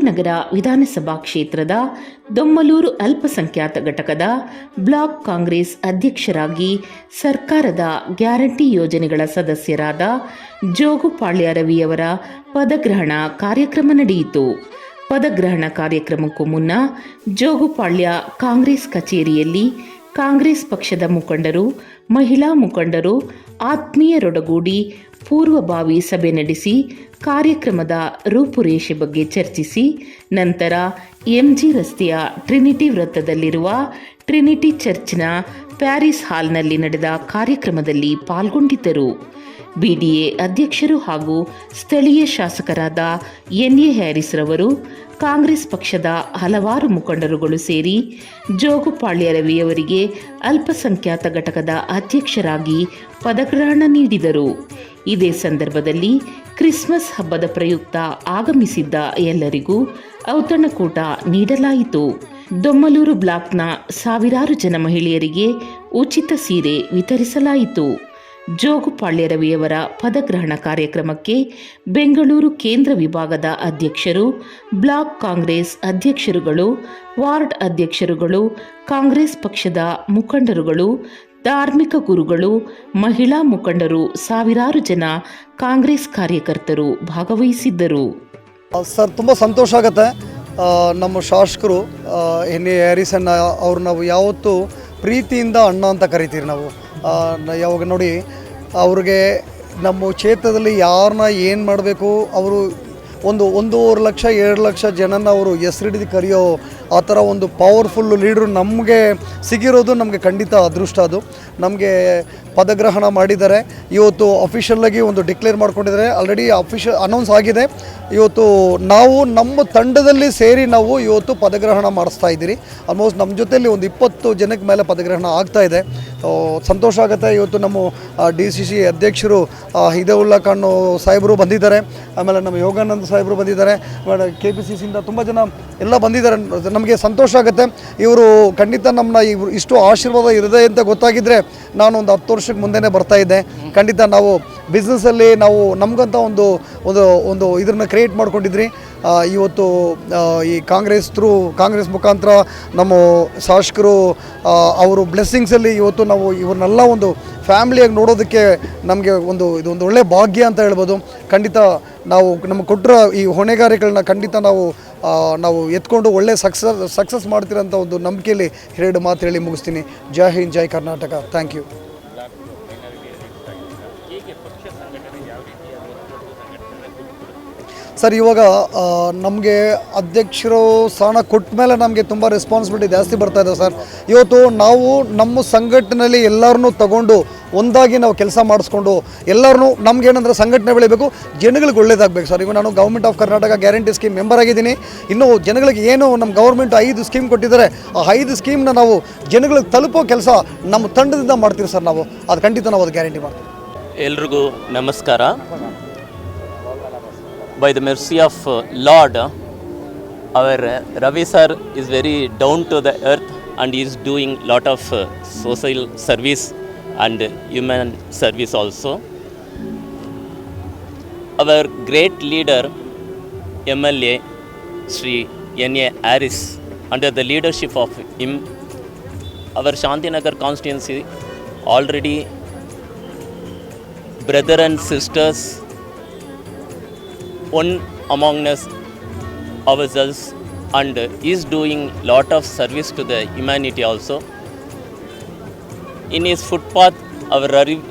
ಗಾಂಧಿನಗರ ವಿಧಾನಸಭಾ ಕ್ಷೇತ್ರದ ದೊಮ್ಮಲೂರು ಅಲ್ಪಸಂಖ್ಯಾತ ಘಟಕದ ಬ್ಲಾಕ್ ಕಾಂಗ್ರೆಸ್ ಅಧ್ಯಕ್ಷರಾಗಿ ಸರ್ಕಾರದ ಗ್ಯಾರಂಟಿ ಯೋಜನೆಗಳ ಸದಸ್ಯರಾದ ಜೋಗುಪಾಳ್ಯ ರವಿಯವರ ಪದಗ್ರಹಣ ಕಾರ್ಯಕ್ರಮ ನಡೆಯಿತು. ಪದಗ್ರಹಣ ಕಾರ್ಯಕ್ರಮಕ್ಕೂ ಮುನ್ನ ಜೋಗುಪಾಳ್ಯ ಕಾಂಗ್ರೆಸ್ ಕಚೇರಿಯಲ್ಲಿ ಕಾಂಗ್ರೆಸ್ ಪಕ್ಷದ ಮುಖಂಡರು, ಮಹಿಳಾ ಮುಖಂಡರು ಆತ್ಮೀಯರೊಡಗೂಡಿ ಪೂರ್ವಭಾವಿ ಸಭೆ ನಡೆಸಿ ಕಾರ್ಯಕ್ರಮದ ರೂಪುರೇಷೆ ಬಗ್ಗೆ ಚರ್ಚಿಸಿ ನಂತರ ಎಂಜಿ ರಸ್ತೆಯ ಟ್ರಿನಿಟಿ ವೃತ್ತದಲ್ಲಿರುವ ಟ್ರಿನಿಟಿ ಚರ್ಚ್ನ ಪ್ಯಾರಿಸ್ ಹಾಲ್ನಲ್ಲಿ ನಡೆದ ಕಾರ್ಯಕ್ರಮದಲ್ಲಿ ಪಾಲ್ಗೊಂಡಿದ್ದರು. ಬಿಡಿಎ ಅಧ್ಯಕ್ಷರು ಹಾಗೂ ಸ್ಥಳೀಯ ಶಾಸಕರಾದ ಎನ್ಎ ಹ್ಯಾರಿಸ್ ರವರು, ಕಾಂಗ್ರೆಸ್ ಪಕ್ಷದ ಹಲವಾರು ಮುಖಂಡರುಗಳು ಸೇರಿ ಜೋಗುಪಾಳ್ಯ ರವಿಯವರಿಗೆ ಅಲ್ಪಸಂಖ್ಯಾತ ಘಟಕದ ಅಧ್ಯಕ್ಷರಾಗಿ ಪದಗ್ರಹಣ ನೀಡಿದರು. ಇದೇ ಸಂದರ್ಭದಲ್ಲಿ ಕ್ರಿಸ್ಮಸ್ ಹಬ್ಬದ ಪ್ರಯುಕ್ತ ಆಗಮಿಸಿದ್ದ ಎಲ್ಲರಿಗೂ ಔತಣಕೂಟ ನೀಡಲಾಯಿತು. ದೊಮ್ಮಲೂರು ಬ್ಲಾಕ್ನ ಸಾವಿರಾರು ಜನ ಮಹಿಳೆಯರಿಗೆ ಉಚಿತ ಸೀರೆ ವಿತರಿಸಲಾಯಿತು. ಜೋಗುಪಾಳ್ಯ ರವಿಯವರ ಪದಗ್ರಹಣ ಕಾರ್ಯಕ್ರಮಕ್ಕೆ ಬೆಂಗಳೂರು ಕೇಂದ್ರ ವಿಭಾಗದ ಅಧ್ಯಕ್ಷರು, ಬ್ಲಾಕ್ ಕಾಂಗ್ರೆಸ್ ಅಧ್ಯಕ್ಷರುಗಳು, ವಾರ್ಡ್ ಅಧ್ಯಕ್ಷರುಗಳು, ಕಾಂಗ್ರೆಸ್ ಪಕ್ಷದ ಮುಖಂಡರುಗಳು, ಧಾರ್ಮಿಕ ಗುರುಗಳು, ಮಹಿಳಾ ಮುಖಂಡರು, ಸಾವಿರಾರು ಜನ ಕಾಂಗ್ರೆಸ್ ಕಾರ್ಯಕರ್ತರು ಭಾಗವಹಿಸಿದ್ದರು. ಸರ್, ತುಂಬ ಸಂತೋಷ ಆಗುತ್ತೆ. ನಮ್ಮ ಶಾಸಕರು ಎನ್.ಎ. ಹ್ಯಾರಿಸ್ ಅಣ್ಣ ಅವ್ರು ನಾವು ಯಾವತ್ತೂ ಪ್ರೀತಿಯಿಂದ ಅಣ್ಣ ಅಂತ ಕರಿತೀವಿ. ನಾವು ಯಾವಾಗ ನೋಡಿ ಅವ್ರಿಗೆ ನಮ್ಮ ಕ್ಷೇತ್ರದಲ್ಲಿ ಯಾರನ್ನ ಏನು ಮಾಡಬೇಕು, ಅವರು 1.5 ಲಕ್ಷ 2 ಲಕ್ಷ ಜನನ ಅವರು ಹೆಸರಿಡಿದು ಕರೆಯೋ ಆ ಥರ ಒಂದು ಪವರ್ಫುಲ್ ಲೀಡ್ರು ನಮಗೆ ಸಿಗಿರೋದು ನಮಗೆ ಖಂಡಿತ ಅದೃಷ್ಟ. ಅದು ನಮಗೆ ಪದಗ್ರಹಣ ಮಾಡಿದ್ದಾರೆ. ಇವತ್ತು ಅಫಿಷಿಯಲ್ಲಾಗಿ ಒಂದು ಡಿಕ್ಲೇರ್ ಮಾಡ್ಕೊಂಡಿದ್ದಾರೆ. ಆಲ್ರೆಡಿ ಅನೌನ್ಸ್ ಆಗಿದೆ. ಇವತ್ತು ನಾವು ನಮ್ಮ ತಂಡದಲ್ಲಿ ಸೇರಿ ನಾವು ಇವತ್ತು ಪದಗ್ರಹಣ ಮಾಡಿಸ್ತಾ ಇದ್ದೀರಿ. ಆಲ್ಮೋಸ್ಟ್ ನಮ್ಮ ಜೊತೆಯಲ್ಲಿ ಒಂದು 20 ಜನಕ್ಕೆ ಮೇಲೆ ಪದಗ್ರಹಣ ಆಗ್ತಾಯಿದೆ. ಸಂತೋಷ ಆಗುತ್ತೆ. ಇವತ್ತು ನಮ್ಮ DCC ಅಧ್ಯಕ್ಷರು ಹಿದವುಲ್ಲಾ ಖಾನ್ ಸಾಹೇಬರು ಬಂದಿದ್ದಾರೆ. ಆಮೇಲೆ ನಮ್ಮ ಯೋಗಾನಂದ ಸಾಹೇಬರು ಬಂದಿದ್ದಾರೆ. KPCCಯಿಂದ ತುಂಬ ಜನ ಎಲ್ಲ ಬಂದಿದ್ದಾರೆ. ನಮಗೆ ಸಂತೋಷ ಆಗುತ್ತೆ. ಇವರು ಖಂಡಿತ ನಮ್ಮನ್ನ ಇಷ್ಟು ಆಶೀರ್ವಾದ ಇರದೆ ಅಂತ ಗೊತ್ತಾಗಿದ್ದರೆ ನಾನು ಒಂದು 10 ವರ್ಷಕ್ಕೆ ಮುಂದೆನೇ ಬರ್ತಾಯಿದ್ದೆ. ಖಂಡಿತ ನಾವು ಬಿಸ್ನೆಸ್ಸಲ್ಲಿ ನಾವು ನಮಗಂತ ಒಂದು ಇದನ್ನು ಕ್ರಿಯೇಟ್ ಮಾಡ್ಕೊಂಡಿದ್ರಿ. ಇವತ್ತು ಈ ಕಾಂಗ್ರೆಸ್ ಮುಖಾಂತರ ನಮ್ಮ ಶಾಸಕರು ಅವರು ಬ್ಲೆಸ್ಸಿಂಗ್ಸಲ್ಲಿ ಇವತ್ತು ನಾವು ಇವ್ರನ್ನೆಲ್ಲ ಒಂದು ಫ್ಯಾಮಿಲಿಯಾಗಿ ನೋಡೋದಕ್ಕೆ ನಮಗೆ ಇದೊಂದು ಒಳ್ಳೆಯ ಭಾಗ್ಯ ಅಂತ ಹೇಳ್ಬೋದು. ಖಂಡಿತ ನಾವು ನಮಗೆ ಕೊಟ್ಟಿರೋ ಈ ಹೊಣೆಗಾರಿಕೆಗಳನ್ನ ಖಂಡಿತ ನಾವು ಎತ್ಕೊಂಡು ಒಳ್ಳೆ ಸಕ್ಸಸ್ ಮಾಡ್ತೀರಂಥ ಒಂದು ನಂಬಿಕೆಯಲ್ಲಿ 2 ಮಾತು ಹೇಳಿ ಮುಗಿಸ್ತೀನಿ. Jai Hind, Jai Karnataka. Thank you. Sir, ಇವಾಗ ನಮಗೆ ಅಧ್ಯಕ್ಷರು ಸ್ಥಾನ ಕೊಟ್ಟ ಮೇಲೆ ನಮಗೆ ತುಂಬ ರೆಸ್ಪಾನ್ಸಿಬಿಲಿಟಿ ಜಾಸ್ತಿ ಬರ್ತಾಯಿದೆ ಸರ್. ಇವತ್ತು ನಾವು ನಮ್ಮ ಸಂಘಟನೆಯಲ್ಲಿ ಎಲ್ಲರನ್ನೂ ತಗೊಂಡು ಒಂದಾಗಿ ನಾವು ಕೆಲಸ ಮಾಡಿಸ್ಕೊಂಡು ಎಲ್ಲರೂ ನಮಗೇನಂದರೆ ಸಂಘಟನೆ ಬೆಳಿಬೇಕು, ಜನಗಳಿಗೆ ಒಳ್ಳೇದಾಗಬೇಕು ಸರ್. ಈಗ ನಾನು government of Karnataka guarantee scheme member ಆಗಿದ್ದೀನಿ. ಇನ್ನೂ ಜನಗಳಿಗೆ ಏನು ನಮ್ಮ ಗೌರ್ಮೆಂಟ್ 5 ಸ್ಕೀಮ್ ಕೊಟ್ಟಿದ್ದಾರೆ, ಆ 5 ಸ್ಕೀಮ್ನ ನಾವು ಜನಗಳಿಗೆ ತಲುಪೋ ಕೆಲಸ ನಮ್ಮ ತಂಡದಿಂದ ಮಾಡ್ತೀವಿ ಸರ್. ನಾವು ಅದು ಖಂಡಿತ ನಾವು ಅದು ಗ್ಯಾರಂಟಿ ಮಾಡ್ತೀವಿ. ಎಲ್ರಿಗೂ ನಮಸ್ಕಾರ. By the mercy of Lord, our Ravi sir is very down to the earth and is doing lot of social service and human service also. Our great leader MLA Shri N.A. Hyaris, under the leadership of him, our Shantinagar constituency already brother and sisters, one among us ourselves, and is doing lot of service to the humanity also. In his footpath, our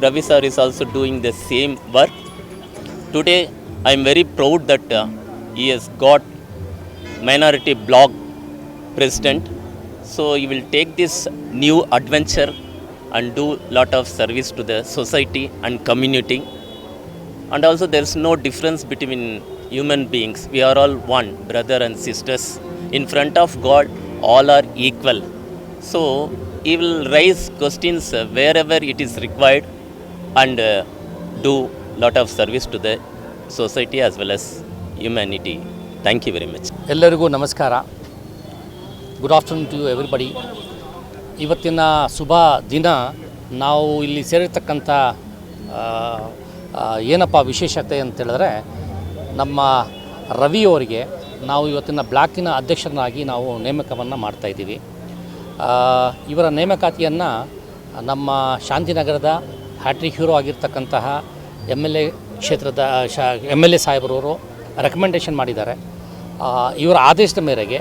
Ravi sir is also doing the same work. Today I am very proud that he has got minority block president, so he will take this new adventure and do lot of service to the society and community. And also there is no difference between human beings. We are all one, brother and sisters. In front of God, all are equal. So he will raise questions wherever it is required and do lot of service to the society as well as humanity. Thank you very much. ಎಲ್ಲರಿಗೂ ನಮಸ್ಕಾರ. Good afternoon to everybody. ಇವತ್ತಿನ ಶುಭ ದಿನ ನಾವು ಇಲ್ಲಿ ಸೇರಿರ್ತಕ್ಕಂಥ ಏನಪ್ಪ ವಿಶೇಷತೆ ಅಂತೇಳಿದ್ರೆ, ನಮ್ಮ ರವಿಯವರಿಗೆ ನಾವು ಇವತ್ತಿನ ಬ್ಲಾಕಿನ ಅಧ್ಯಕ್ಷರನ್ನಾಗಿ ನಾವು ನೇಮಕವನ್ನು ಮಾಡ್ತಾಯಿದ್ದೀವಿ. ಇವರ ನೇಮಕಾತಿಯನ್ನು ನಮ್ಮ ಶಾಂತಿನಗರದ ಹ್ಯಾಟ್ರಿಕ್ ಹೀರೋ ಆಗಿರ್ತಕ್ಕಂತಹ MLA ಕ್ಷೇತ್ರದ MLA ಸಾಹೇಬರವರು ರೆಕಮೆಂಡೇಷನ್ ಮಾಡಿದ್ದಾರೆ. ಇವರ ಆದೇಶದ ಮೇರೆಗೆ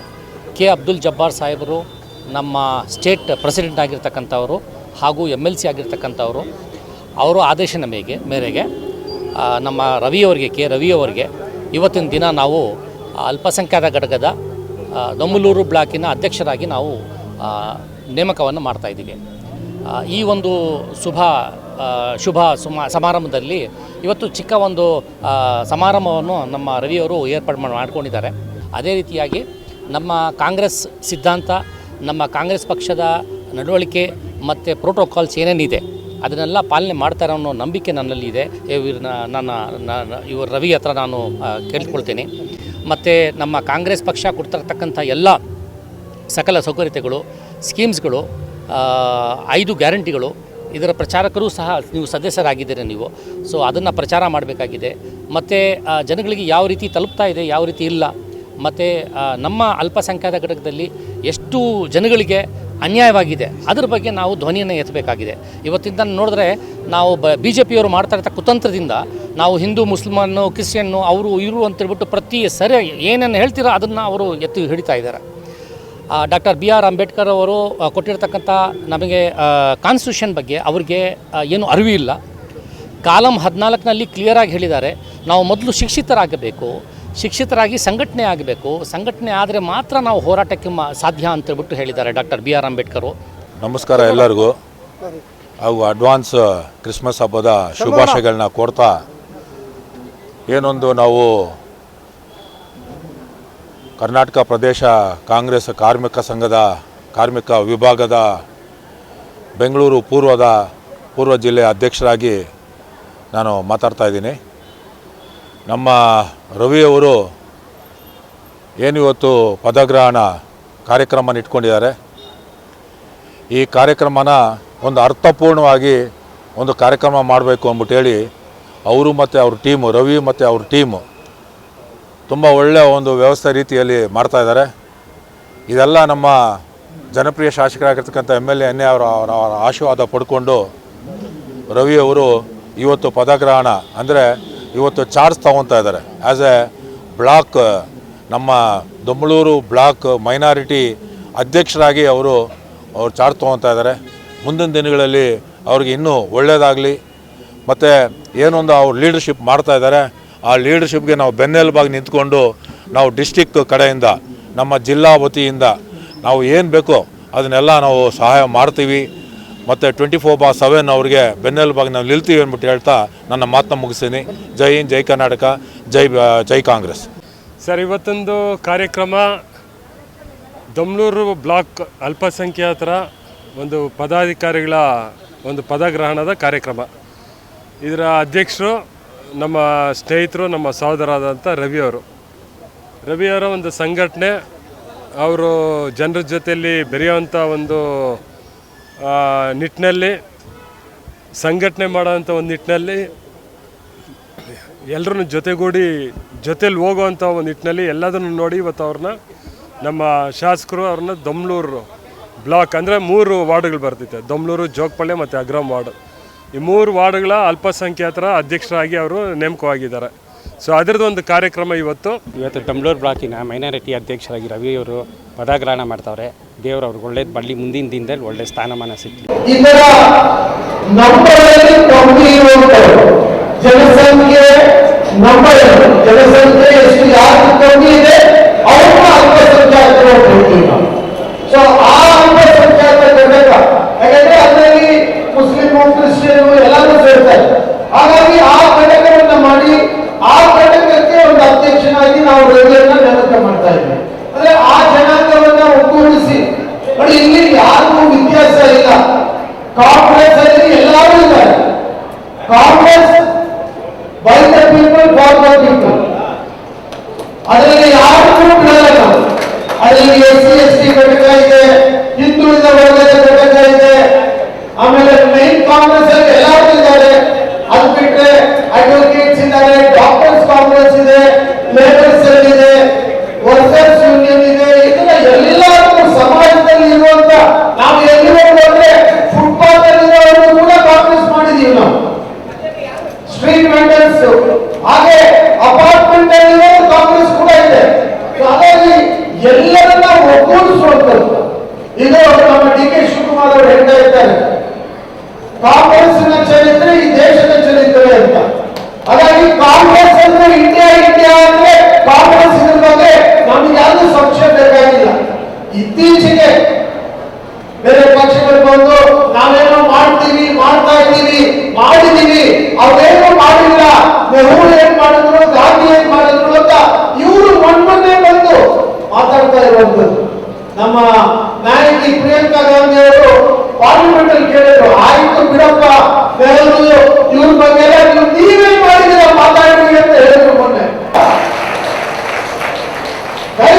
ಅಬ್ದುಲ್ ಜಬ್ಬಾರ್ ಸಾಹೇಬರು ನಮ್ಮ ಸ್ಟೇಟ್ ಪ್ರೆಸಿಡೆಂಟ್ ಆಗಿರ್ತಕ್ಕಂಥವರು ಹಾಗೂ MLC ಆಗಿರ್ತಕ್ಕಂಥವರು ಅವರು ಆದೇಶದ ಮೇರೆಗೆ ನಮ್ಮ ರವಿಯವರಿಗೆ ಇವತ್ತಿನ ದಿನ ನಾವು ಅಲ್ಪಸಂಖ್ಯಾತ ಘಟಕದ ದೊಮ್ಮಲೂರು ಬ್ಲಾಕಿನ ಅಧ್ಯಕ್ಷರಾಗಿ ನಾವು ನೇಮಕವನ್ನು ಮಾಡ್ತಾಯಿದ್ದೀವಿ. ಈ ಒಂದು ಶುಭ ಸಮಾರಂಭದಲ್ಲಿ ಇವತ್ತು ಚಿಕ್ಕ ಒಂದು ಸಮಾರಂಭವನ್ನು ನಮ್ಮ ರವಿಯವರು ಏರ್ಪಾಡು ಮಾಡ್ಕೊಂಡಿದ್ದಾರೆ. ಅದೇ ರೀತಿಯಾಗಿ ನಮ್ಮ ಕಾಂಗ್ರೆಸ್ ಸಿದ್ಧಾಂತ, ನಮ್ಮ ಕಾಂಗ್ರೆಸ್ ಪಕ್ಷದ ನಡವಳಿಕೆ ಮತ್ತು ಪ್ರೋಟೋಕಾಲ್ಸ್ ಏನೇನಿದೆ ಅದನ್ನೆಲ್ಲ ಪಾಲನೆ ಮಾಡ್ತಾರೆ ಅನ್ನೋ ನಂಬಿಕೆ ನನ್ನಲ್ಲಿ ಇದೆ. ಇವರು ರವಿ ಹತ್ರ ನಾನು ಕೇಳ್ಕೊಳ್ತೇನೆ. ಮತ್ತು ನಮ್ಮ ಕಾಂಗ್ರೆಸ್ ಪಕ್ಷ ಕೊಡ್ತಿರ್ತಕ್ಕಂಥ ಎಲ್ಲ ಸಕಲ ಸೌಕರ್ಯತೆಗಳು, ಸ್ಕೀಮ್ಸ್ಗಳು, 5 ಗ್ಯಾರಂಟಿಗಳು, ಇದರ ಪ್ರಚಾರಕರು ಸಹ ನೀವು ಸದಸ್ಯರಾಗಿದ್ದೀರಿ ನೀವು. ಸೊ ಅದನ್ನು ಪ್ರಚಾರ ಮಾಡಬೇಕಾಗಿದೆ. ಮತ್ತು ಜನಗಳಿಗೆ ಯಾವ ರೀತಿ ತಲುಪ್ತಾ ಇದೆ, ಯಾವ ರೀತಿ ಇಲ್ಲ, ಮತ್ತು ನಮ್ಮ ಅಲ್ಪಸಂಖ್ಯಾತ ಘಟಕದಲ್ಲಿ ಎಷ್ಟು ಜನಗಳಿಗೆ ಅನ್ಯಾಯವಾಗಿದೆ ಅದ್ರ ಬಗ್ಗೆ ನಾವು ಧ್ವನಿಯನ್ನು ಎತ್ತಬೇಕಾಗಿದೆ. ಇವತ್ತಿಂದ ನೋಡಿದ್ರೆ ನಾವು BJPಯವರು ಮಾಡ್ತಾ ಇರ್ತ ಕುತಂತ್ರದಿಂದ ನಾವು ಹಿಂದೂ, ಮುಸ್ಲಿಮನ್ನು, ಕ್ರಿಶ್ಚಿಯನ್ನು, ಅವರು ಇವರು ಅಂತೇಳ್ಬಿಟ್ಟು ಪ್ರತಿ ಸರಿ ಏನೇನು ಹೇಳ್ತೀರೋ ಅದನ್ನು ಅವರು ಎತ್ತಿ ಹಿಡಿತಾ ಇದ್ದಾರೆ. ಡಾಕ್ಟರ್ BR ಅಂಬೇಡ್ಕರ್ ಅವರು ಕೊಟ್ಟಿರ್ತಕ್ಕಂಥ ನಮಗೆ ಕಾನ್ಸ್ಟಿಟ್ಯೂಷನ್ ಬಗ್ಗೆ ಅವ್ರಿಗೆ ಏನು ಅರಿವು ಇಲ್ಲ. ಕಾಲಮ್ 14ನಲ್ಲಿ ಕ್ಲಿಯರಾಗಿ ಹೇಳಿದ್ದಾರೆ, ನಾವು ಮೊದಲು ಶಿಕ್ಷಿತರಾಗಿ ಸಂಘಟನೆ ಆಗಬೇಕು, ಸಂಘಟನೆ ಆದರೆ ಮಾತ್ರ ನಾವು ಹೋರಾಟಕ್ಕೆ ಸಾಧ್ಯ ಅಂತೇಳ್ಬಿಟ್ಟು ಹೇಳಿದ್ದಾರೆ ಡಾಕ್ಟರ್ BR ಅಂಬೇಡ್ಕರು. ನಮಸ್ಕಾರ ಎಲ್ಲರಿಗೂ, ಹಾಗೂ ಅಡ್ವಾನ್ಸ್ ಕ್ರಿಸ್ಮಸ್ ಹಬ್ಬದ ಶುಭಾಶಯಗಳನ್ನ ಕೋರ್ತಾ, ಏನೊಂದು ನಾವು ಕರ್ನಾಟಕ ಪ್ರದೇಶ ಕಾಂಗ್ರೆಸ್ ಕಾರ್ಮಿಕ ಸಂಘದ ಕಾರ್ಮಿಕ ವಿಭಾಗದ ಬೆಂಗಳೂರು ಪೂರ್ವ ಜಿಲ್ಲೆ ಅಧ್ಯಕ್ಷರಾಗಿ ನಾನು ಮಾತಾಡ್ತಾ ಇದ್ದೀನಿ. ನಮ್ಮ ರವಿಯವರು ಏನಿವತ್ತು ಪದಗ್ರಹಣ ಕಾರ್ಯಕ್ರಮನ ಇಟ್ಕೊಂಡಿದ್ದಾರೆ. ಈ ಕಾರ್ಯಕ್ರಮನ ಒಂದು ಅರ್ಥಪೂರ್ಣವಾಗಿ ಒಂದು ಕಾರ್ಯಕ್ರಮ ಮಾಡಬೇಕು ಅಂದ್ಬಿಟ್ಟು ಹೇಳಿ ಅವರು ಮತ್ತು ಅವ್ರ ಟೀಮು, ರವಿ ಮತ್ತು ಅವ್ರ ಟೀಮು ತುಂಬ ಒಳ್ಳೆಯ ಒಂದು ವ್ಯವಸ್ಥೆ ರೀತಿಯಲ್ಲಿ ಮಾಡ್ತಾಯಿದ್ದಾರೆ. ಇದೆಲ್ಲ ನಮ್ಮ ಜನಪ್ರಿಯ ಶಾಸಕರಾಗಿರ್ತಕ್ಕಂಥ MLA ಅವರ ಆಶೀರ್ವಾದ ಪಡ್ಕೊಂಡು ರವಿಯವರು ಇವತ್ತು ಪದಗ್ರಹಣ ಅಂದರೆ ಇವತ್ತು ಚಾರ್ಜ್ ತೊಗೊತಾ ಇದ್ದಾರೆ. ಆ್ಯಸ್ ಎ ಬ್ಲಾಕ್, ನಮ್ಮ ದೊಮ್ಮಲೂರು ಬ್ಲಾಕ್ ಮೈನಾರಿಟಿ ಅಧ್ಯಕ್ಷರಾಗಿ ಅವರು ಚಾರ್ಜ್ ತೊಗೊತಾ ಇದ್ದಾರೆ. ಮುಂದಿನ ದಿನಗಳಲ್ಲಿ ಅವ್ರಿಗೆ ಇನ್ನೂ ಒಳ್ಳೆಯದಾಗಲಿ. ಮತ್ತು ಏನೊಂದು ಅವ್ರು ಲೀಡರ್ಶಿಪ್ ಮಾಡ್ತಾಯಿದ್ದಾರೆ, ಆ ಲೀಡರ್ಶಿಪ್ಗೆ ನಾವು ಬೆನ್ನೆಲುಬಾಗಿ ನಿಂತ್ಕೊಂಡು ನಾವು ಡಿಸ್ಟಿಕ್ ಕಡೆಯಿಂದ, ನಮ್ಮ ಜಿಲ್ಲಾ ವತಿಯಿಂದ ನಾವು ಏನು ಬೇಕೋ ಅದನ್ನೆಲ್ಲ ನಾವು ಸಹಾಯ ಮಾಡ್ತೀವಿ. ಮತ್ತು 24/7 ಅವ್ರಿಗೆ ಬೆನ್ನೆಲುಬಾಗಿ ನಾವು ನಿಲ್ತೀವಿ ಅಂದ್ಬಿಟ್ಟು ಹೇಳ್ತಾ ನನ್ನ ಮಾತನ್ನ ಮುಗಿಸ್ತೀನಿ. ಜೈ ಹಿಂದ್, ಜೈ ಕರ್ನಾಟಕ, ಜೈ ಕಾಂಗ್ರೆಸ್. ಸರ್, ಇವತ್ತೊಂದು ಕಾರ್ಯಕ್ರಮ ದೊಮ್ಮಲೂರು ಬ್ಲಾಕ್ ಅಲ್ಪಸಂಖ್ಯಾತರ ಒಂದು ಪದಾಧಿಕಾರಿಗಳ ಒಂದು ಪದಗ್ರಹಣದ ಕಾರ್ಯಕ್ರಮ. ಇದರ ಅಧ್ಯಕ್ಷರು ನಮ್ಮ ಸ್ನೇಹಿತರು, ನಮ್ಮ ಸಹೋದರಾದಂಥ ರವಿಯವರ ಒಂದು ಸಂಘಟನೆ, ಅವರು ಜನರ ಜೊತೆಯಲ್ಲಿ ಬೆರೆಯುವಂಥ ಒಂದು ನಿಟ್ಟಿನಲ್ಲಿ, ಸಂಘಟನೆ ಮಾಡೋವಂಥ ಒಂದು ನಿಟ್ಟಿನಲ್ಲಿ, ಎಲ್ಲರನ್ನು ಜೊತೆಲಿ ಹೋಗುವಂಥ ಒಂದು ನಿಟ್ಟಿನಲ್ಲಿ ಎಲ್ಲದನ್ನು ನೋಡಿ ಇವತ್ತು ಅವ್ರನ್ನ ನಮ್ಮ ಶಾಸಕರು ಅವ್ರನ್ನ ದೊಮ್ಮಲೂರು ಬ್ಲಾಕ್ ಅಂದರೆ 3 ವಾರ್ಡ್ಗಳು ಬರ್ತೈತೆ, ದೊಮ್ಮಲೂರು, ಜೋಗಪಳ್ಳಿ ಮತ್ತು ಅಗ್ರಂ ವಾರ್ಡ್. ಈ 3 ವಾರ್ಡ್ಗಳ ಅಲ್ಪಸಂಖ್ಯಾತರ ಅಧ್ಯಕ್ಷರಾಗಿ ಅವರು ನೇಮಕವಾಗಿದ್ದಾರೆ. ಸೊ ಅದರದ್ದು ಒಂದು ಕಾರ್ಯಕ್ರಮ ಇವತ್ತು ದೊಮ್ಮಲೂರು ಬ್ಲಾಕಿನ ಮೈನಾರಿಟಿ ಅಧ್ಯಕ್ಷರಾಗಿ ರವಿಯವರು ಪದಗ್ರಹಣ ಮಾಡ್ತಾವ್ರೆ. ದೇವರವ್ರಿಗೆ ಒಳ್ಳೇದು ಬರಲಿ, ಮುಂದಿನ ದಿನದಲ್ಲಿ ಒಳ್ಳೆ ಸ್ಥಾನಮಾನ ಸಿಗ್ಲಿ. ಇದರ ನಂಬರಲ್ಲಿ ಕಮ್ಮಿ ಇರುವಂಥವ್ರು, ಜನಸಂಖ್ಯೆ ಎಷ್ಟು ಯಾರು ಕಮ್ಮಿ ಇದೆ ಅವ್ರನ್ನ ಅಲ್ಪಸಂಖ್ಯಾತರು ಅಂತ ಹೇಳ್ತೀವಿ ನಾವು. ಸೊ ಆ ಅಲ್ಪಸಂಖ್ಯಾತ ಘಟಕ, ಯಾಕಂದ್ರೆ ಅದರಲ್ಲಿ ಮುಸ್ಲಿಮು, ಕ್ರಿಶ್ಚಿಯನ್ ಎಲ್ಲರೂ ಸೇರ್ತಾರೆ. ಹಾಗಾಗಿ ಆ ಘಟಕವನ್ನ ಮಾಡಿ ಆ ಘಟಕಕ್ಕೆ ಒಂದು ಅಧ್ಯಕ್ಷನಾಗಿ ನಾವು ರವಿಯನ್ನ ನೇಮಕ ಮಾಡ್ತಾ ಇದ್ದೀವಿ. ಅಂದ್ರೆ ಆ ಜನಾಂಗವನ್ನ ಒಗ್ಗೂಡಿಸಿ ನೋಡಿ, ಇಲ್ಲಿ ಯಾರಿಗೂ ವ್ಯತ್ಯಾಸ ಇಲ್ಲ. ಕಾಂಗ್ರೆಸ್ ಅಲ್ಲಿ ಎಲ್ಲರೂ ಇದ್ದಾರೆ. Congress by the people, for the people. ಅದರಲ್ಲಿ ಯಾರು ಸಂಪರ್ಕ. ಇದು ನಮ್ಮ ಡಿ ಕೆ ಶಿವಕುಮಾರ್ ಅವರು ಹೇಳ್ತಾ ಇದ್ದಾರೆ, ಕಾಂಗ್ರೆಸ್ಸಿನ ಚರಿತ್ರೆ ಈ ದೇಶದ ಚರಿತ್ರೆ ಅಂತ. ಹಾಗಾಗಿ ಕಾಂಗ್ರೆಸ್ ಅಂದ್ರೆ ಇಂಡಿಯಾ ಇಂಡಿಯಾ ಅಂದ್ರೆ ಕಾಂಗ್ರೆಸ್ ಇದ್ರ ಬಗ್ಗೆ ನಮ್ಗೆ ಯಾವ್ದು ಸಂಶಯ ಬೇಕಾಗಿಲ್ಲ. ಇತ್ತೀಚೆಗೆ ಬೇರೆ ಪಕ್ಷಗಳು ಬಂದು ನಾವೇನೋ ಮಾಡ್ತೀವಿ, ಮಾಡ್ತಾ ಇದ್ದೀವಿ, ಮಾಡಿದೀವಿ, ಅವೇನೋ ಮಾಡಿಲ್ಲ, ನೆಹರು ಏನ್ ಮಾಡಿದ್ರು, ಗಾಂಧಿ ಏನ್ ಮಾಡಿದ್ರು ಅಂತ ಇವರು ಮೊನ್ನೆ ಬಂದು ಮಾತಾಡ್ತಾ ಇರುವಂತದ್ದು. ನಮ್ಮ ನಾಯಕಿ ಪ್ರಿಯಾಂಕಾ ಗಾಂಧಿ ಅವರು ಪಾರ್ಲಿಮೆಂಟ್ ಅಲ್ಲಿ ಕೇಳಿದ್ರು, ಆಯ್ತು ಬಿಡಪ್ಪ ನೆಹರು ಇವ್ರ ಬಗ್ಗೆ ಎಲ್ಲ ನೀವೇನ್ ಮಾಡಿದಿರ ಮಾತಾಡಿ ಅಂತ ಹೇಳಿದ್ರು ಮೊನ್ನೆ. ಕೈ